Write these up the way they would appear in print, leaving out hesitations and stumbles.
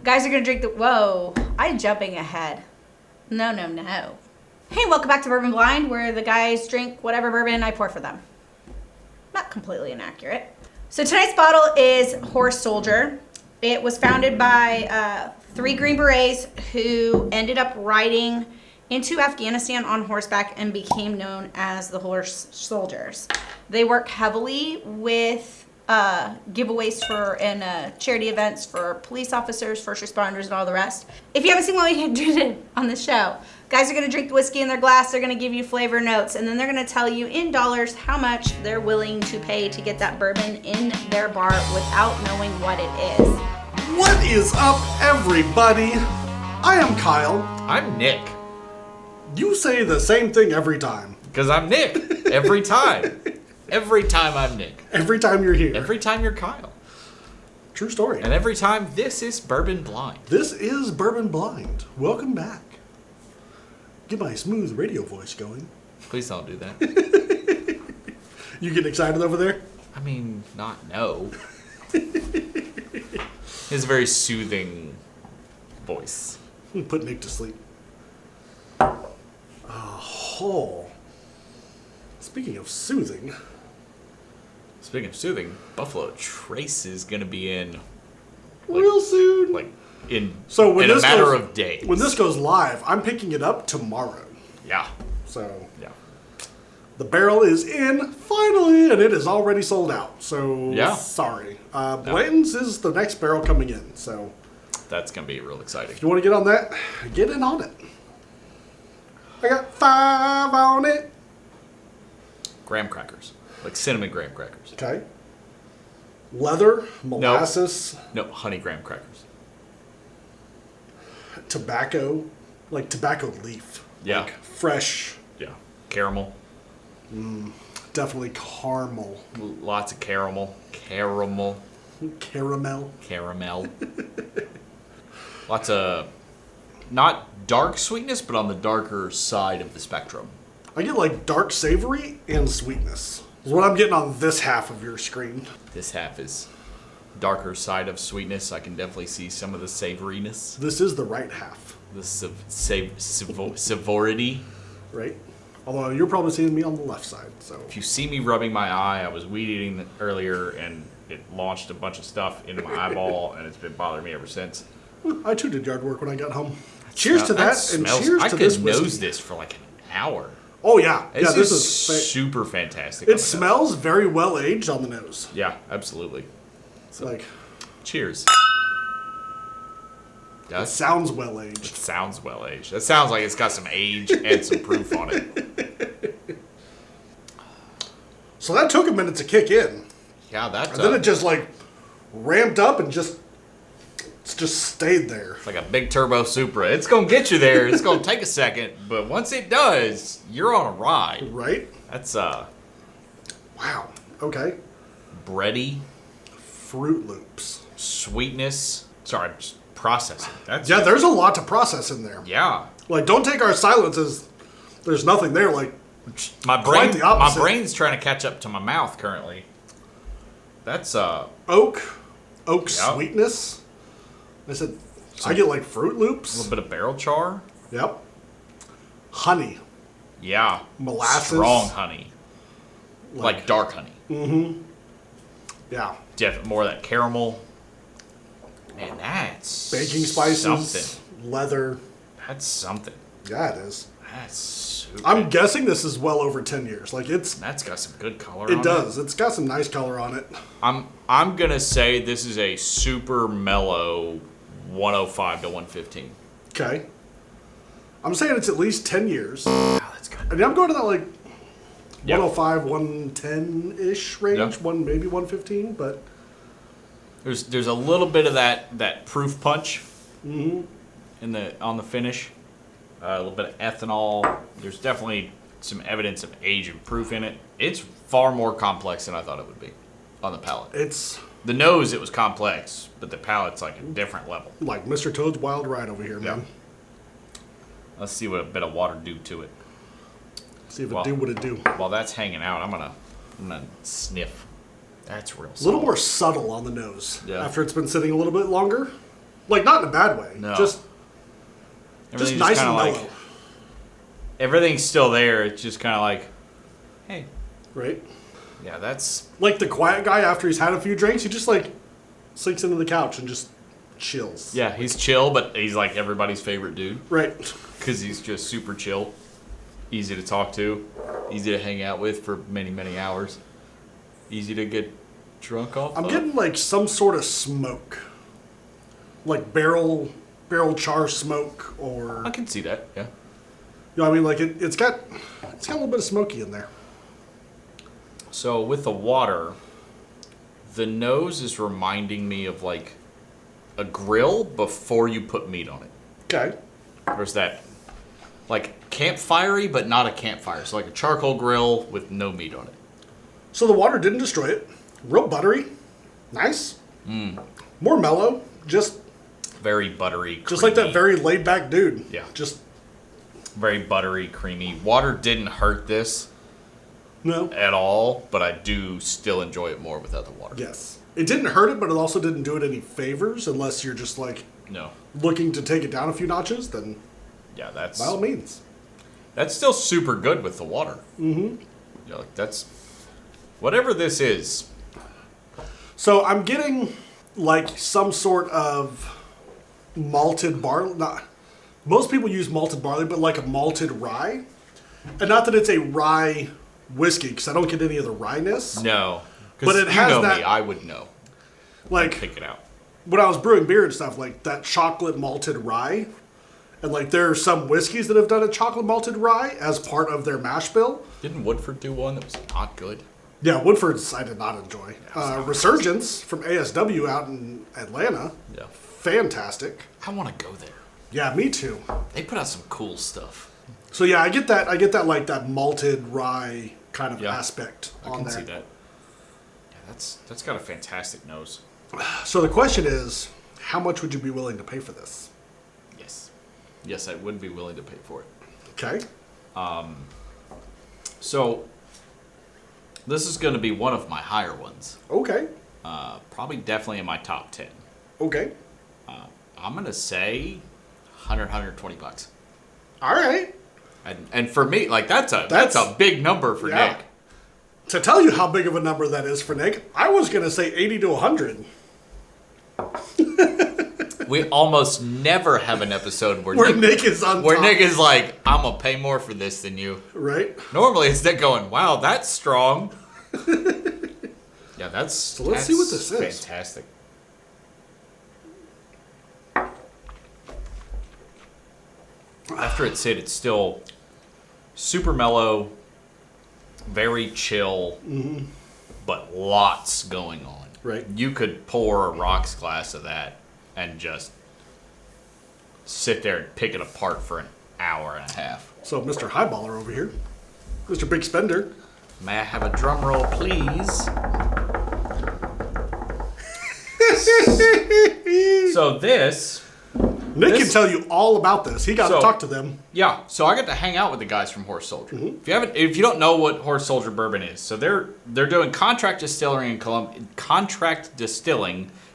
Guys are gonna drink the, whoa, I'm jumping ahead. No. Hey, welcome back to Bourbon Blind, where the guys drink whatever bourbon I pour for them. Not completely inaccurate. So tonight's bottle is Horse Soldier. It was founded by 3 Green Berets who ended up riding into Afghanistan on horseback and became known as the Horse Soldiers. They work heavily with giveaways for and charity events for police officers, first responders, and all the rest. If you haven't seen what we did on the show, guys are gonna drink the whiskey in their glass, they're gonna give you flavor notes, and then they're gonna tell you in dollars how much they're willing to pay to get that bourbon in their bar without knowing what it is. What is up, everybody? I am Kyle. I'm Nick. You say the same thing every time. Because I'm Nick. Every time. Every time I'm Nick. Every time you're here. Every time you're Kyle. True story. And every time this is Bourbon Blind. This is Bourbon Blind. Welcome back. Get my smooth radio voice going. Please don't do that. You getting excited over there? I mean, not no. His very soothing voice. I'm gonna put Nick to sleep. Oh. Speaking of soothing. Speaking of soothing, Buffalo Trace is going to be in... Real soon. Like, in when a matter of days. When this goes live, I'm picking it up tomorrow. Yeah. So... Yeah. The barrel is in, finally, and it is already sold out. So, yeah. Sorry. Blanton's is the next barrel coming in, so... That's going to be real exciting. If you want to get on that, get in on it. I got 5 on it. Graham crackers. Like cinnamon graham crackers. Okay. Leather, molasses. No, honey graham crackers. Tobacco. Like tobacco leaf. Yeah. Like fresh. Yeah. Caramel. Definitely caramel. Lots of caramel. Caramel. Lots of, not dark sweetness, but on the darker side of the spectrum. I get like dark savory and sweetness. Is what I'm getting on this half of your screen. This half is darker side of sweetness. I can definitely see some of the savoriness. This is the right half. The savority. Right? Although you're probably seeing me on the left side, so. If you see me rubbing my eye, I was weed eating earlier and it launched a bunch of stuff into my eyeball and it's been bothering me ever since. I too did yard work when I got home. Cheers to that, and smells, cheers I to this could whiskey. nose this for like an hour. Oh yeah, This is super fantastic. It smells very well aged on the nose. Yeah, absolutely. So, Like, cheers. it sounds well aged. It sounds well aged. It sounds like it's got some age and some proof on it. So that took a minute to kick in. Yeah, that's And then it just like ramped up and just stayed there. it's like a big turbo Supra. It's gonna get you there. It's gonna take a second, but once it does, you're on a ride. Right? That's Wow. Okay. bready, Fruit Loops. sweetness. Sorry, just processing. That's Yeah, there's a lot to process in there. yeah. Like, don't take our silence as there's nothing there. Like, My Quite the opposite. brain's trying to catch up to my mouth currently. That's oak Yep. sweetness. I said, I get like Fruit a Loops. little bit of barrel char. Yep. Honey. Yeah. Molasses. Strong honey. Like dark honey. Yeah. Definitely more of that caramel. Man, that's Baking spices. something. Leather. That's something. Yeah, it is. That's super. I'm guessing this is well over 10 years. Like, That's got some good color on it. it does. It's got some nice color on it. I'm gonna say this is a super mellow 105 to 115. Okay. I'm saying it's at least 10 years. Wow, that's good. I mean, I'm going to that like Yep. 105, 110-ish range, Yep. maybe 115, but There's a little bit of that proof punch in on the finish. A little bit of ethanol. There's definitely some evidence of age and proof in it. It's far more complex than I thought it would be on the palate. it's The nose, it was complex, but the palate's like a different level. like Mr. Toad's Wild Ride over here, man. Let's see what a bit of water do to it. See if it do what it do. While that's hanging out, I'm gonna sniff. That's real. A little more subtle on the nose Yeah. after it's been sitting a little bit longer. Like, not in a bad way. No. Just Everything's nice kinda and mellow. Everything's still there. It's just kind of like, hey. Right? Yeah, that's... Like the quiet guy after he's had a few drinks, he just like sinks into the couch and just chills. Yeah, he's chill, but he's like everybody's favorite dude. Right. Because he's just super chill. Easy to talk to. Easy to hang out with for many, many hours. Easy to get drunk off I'm of. getting like some sort of smoke. Like barrel char smoke or... I can see that, yeah. You know what I mean? Like it's got a little bit of smoky in there. So with the water, the nose is reminding me of like a grill before you put meat on it. Okay. There's that like campfirey, but not a campfire. So like a charcoal grill with no meat on it. So the water didn't destroy it. Real buttery. Nice. More mellow. Just Very buttery, creamy. like that very laid back dude. Yeah. Just Very buttery, creamy. Water didn't hurt this no. at all, but I do still enjoy it more without the water. Yes. It didn't hurt it, but it also didn't do it any favors unless you're just like No. looking to take it down a few notches, then Yeah, that's... by all means. That's still super good with the water. Mm-hmm. Yeah, like that's... Whatever this is. So I'm getting like some sort of malted barley. Most people use malted barley, but like a malted rye. And not that it's a rye whiskey, because I don't get any of the ryeness. No. But it you has know that- me, I would know. Like Pick it out. when I was brewing beer and stuff, like that chocolate malted rye. And like there are some whiskeys that have done a chocolate malted rye as part of their mash bill. Didn't Woodford do one that was not good? Yeah, Woodford's I did not enjoy. Resurgence from ASW out in Atlanta. Yeah. Fantastic. I want to go there. Yeah, me too. They put out some cool stuff. So yeah, I get that like that malted rye kind of Yeah. aspect I on can there. see that. Yeah, that's got a fantastic nose. So the question is, how much would you be willing to pay for this? Yes. Yes, I would be willing to pay for it. Okay. So, this is going to be one of my higher ones. Okay. Probably definitely in my top 10. Okay. I'm going to say 120 bucks. All right. And for me, like that's a big number for Yeah. Nick. To tell you how big of a number that is for Nick, I was going to say 80 to 100. We almost never have an episode where Where Nick is on where top. Nick is like, I'm gonna pay more for this than you. Right? Normally it's Nick going, wow, that's strong. Yeah, that's So let's see what this is. Fantastic. After it's hit, it's still super mellow, very chill, but lots going on. Right. You could pour a rocks glass of that and just sit there and pick it apart for an hour and a half. So Mr. Highballer over here, Mr. Big Spender. May I have a drum roll, please? So this... Nick This- can tell you all about this. He got to So- talk to them. Yeah, so I got to hang out with the guys from Horse Soldier. If you don't know what Horse Soldier Bourbon is, so they're doing contract distilling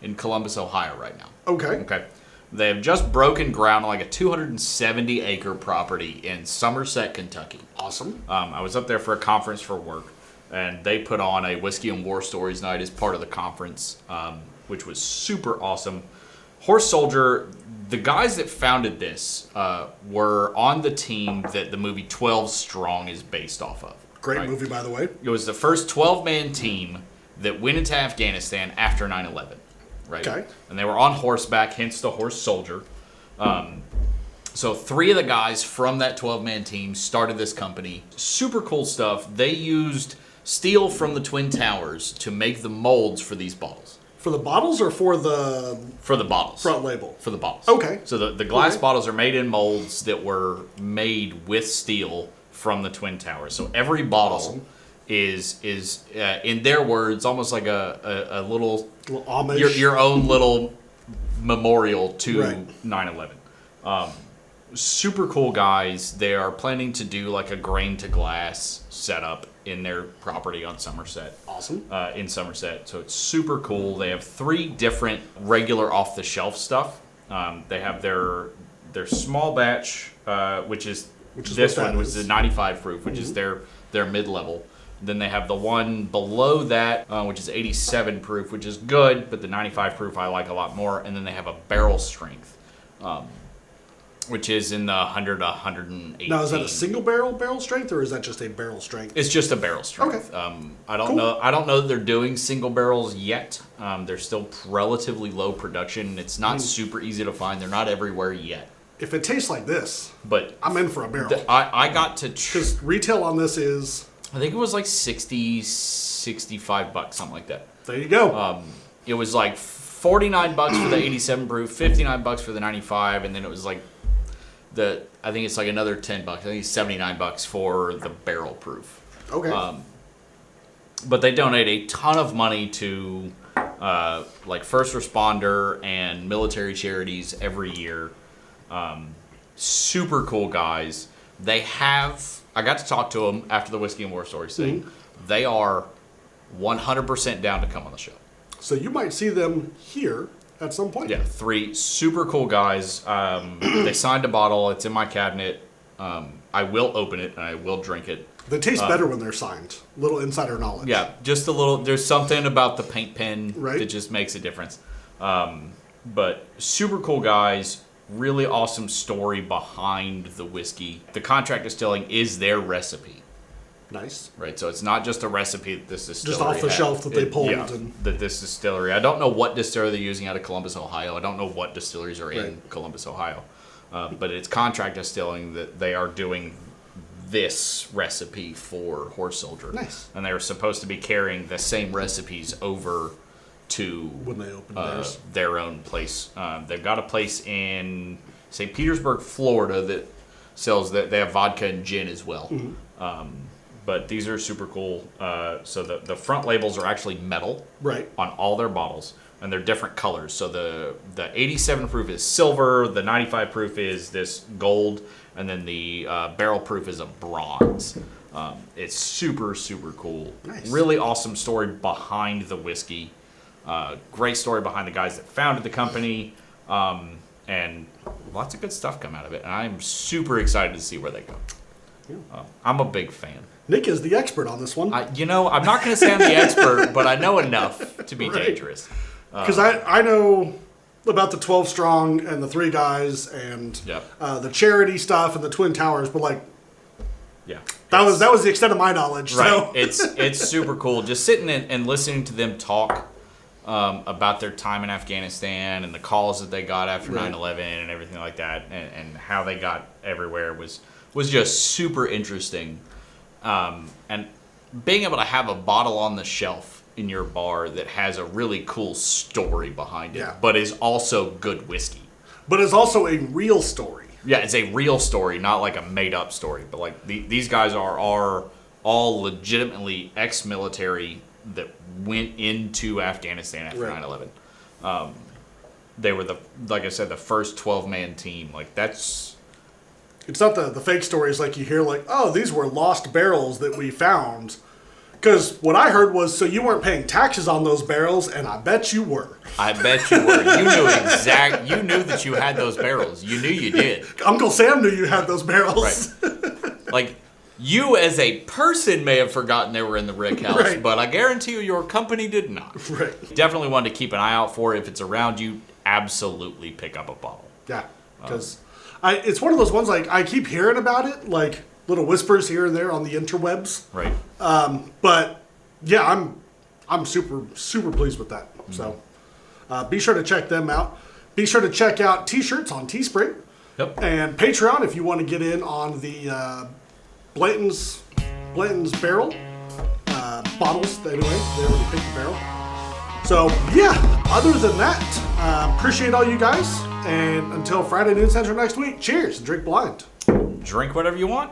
in Columbus, Ohio right now. Okay. Okay, they have just broken ground on like a 270 acre property in Somerset, Kentucky. Awesome. I was up there for a conference for work, and they put on a whiskey and war stories night as part of the conference, which was super awesome. Horse Soldier, the guys that founded this were on the team that the movie 12 Strong is based off of. Great right? movie, by the way. It was the first 12-man team that went into Afghanistan after 9/11, right? Okay. And they were on horseback, hence the Horse Soldier. So 3 of the guys from that 12-man team started this company. Super cool stuff. They used steel from the Twin Towers to make the molds for these bottles. For the bottles or for the For the bottles. front label? For the bottles. Okay. So the glass Okay. bottles are made in molds that were made with steel from the Twin Towers. So every bottle Awesome. is in their words, almost like a little Little homage. your own little memorial to Right. 9/11. Super cool guys. They are planning to do like a grain to glass setup in their property on Somerset. Awesome. In Somerset. So it's super cool. They have 3 different regular off the shelf stuff. They have their small batch, which is this one, is. which is the 95 proof, which is their mid-level. Then they have the one below that, which is 87 proof, which is good, but the 95 proof I like a lot more. And then they have a barrel strength, which is in the 100 to 118. Now, is that a single barrel strength, or is that just a barrel strength? It's just a barrel strength. Okay. I don't know. I don't know that they're doing single barrels yet. They're still relatively low production. It's not super easy to find. They're not everywhere yet. If it tastes like this, But I'm in for a barrel. I got to. Because retail on this is, I think it was like 60, 65 bucks, something like that. there you go. It was like 49 bucks for the 87 proof, 59 bucks for the 95, and then it was like I think it's like another 10 bucks. I think it's 79 bucks for the barrel proof. Okay. But they donate a ton of money to like first responder and military charities every year. Super cool guys. I got to talk to them after the Whiskey and War Stories thing. They are 100% down to come on the show. So you might see them here at some point. Yeah, 3 super cool guys. They signed a bottle. It's in my cabinet. I will open it and I will drink it. They taste better when they're signed. Little insider knowledge. Yeah, just a little. There's something about the paint pen Right. that just makes a difference. But super cool guys. Really awesome story behind the whiskey. The contract distilling is their recipe. Nice. Right, so it's not just a recipe that this distillery Just off the had. shelf that they pulled. And That this distillery. I don't know what distillery they're using out of Columbus, Ohio. I don't know what distilleries are in Right. Columbus, Ohio. But it's contract distilling that they are doing this recipe for Horse Soldier. Nice. And they were supposed to be carrying the same recipes over to when they open theirs. their own place. They've got a place in St. Petersburg, Florida that sells that. They have vodka and gin as well. But these are super cool. So the front labels are actually metal Right. on all their bottles, and they're different colors. So the 87 proof is silver, the 95 proof is this gold, and then the barrel proof is a bronze. It's super, super cool. Nice. Really awesome story behind the whiskey. Great story behind the guys that founded the company. And lots of good stuff come out of it. And I'm super excited to see where they go. I'm a big fan. Nick is the expert on this one. I'm not going to say I'm the expert, but I know enough to be Right. dangerous. Because I know about the 12 Strong and the 3 Guys and Yep. the charity stuff and the Twin Towers, but like Yeah. that was the extent of my knowledge. Right. So. It's super cool. Just sitting and listening to them talk about their time in Afghanistan and the calls that they got after Right. 9/11 and everything like that, and how they got everywhere was just super interesting. And being able to have a bottle on the shelf in your bar that has a really cool story behind it, Yeah. but is also good whiskey. But it's also a real story. Yeah, it's a real story, not like a made-up story. But like these guys are all legitimately ex-military that went into Afghanistan after Right. 9/11. They were like I said, the first 12-man team. Like that's It's not the fake stories like you hear like, oh, these were lost barrels that we found. Because what I heard was, so you weren't paying taxes on those barrels, and I bet you were. I bet you were. You knew that you had those barrels. You knew you did. Uncle Sam knew you had those barrels. Right. Like, you as a person may have forgotten they were in the rick house, Right. but I guarantee you your company did not. Right. Definitely one to keep an eye out for. If it's around you, absolutely pick up a bottle. Yeah, because it's one of those ones, like, I keep hearing about it, like, little whispers here and there on the interwebs. Right. But, yeah, I'm super, super pleased with that. So, be sure to check them out. Be sure to check out T-shirts on Teespring. Yep. And Patreon if you want to get in on the Blanton's barrel bottles. Anyway, they already picked the barrel. So yeah, other than that, appreciate all you guys. And until Friday noon Central next week, cheers and drink blind. Drink whatever you want.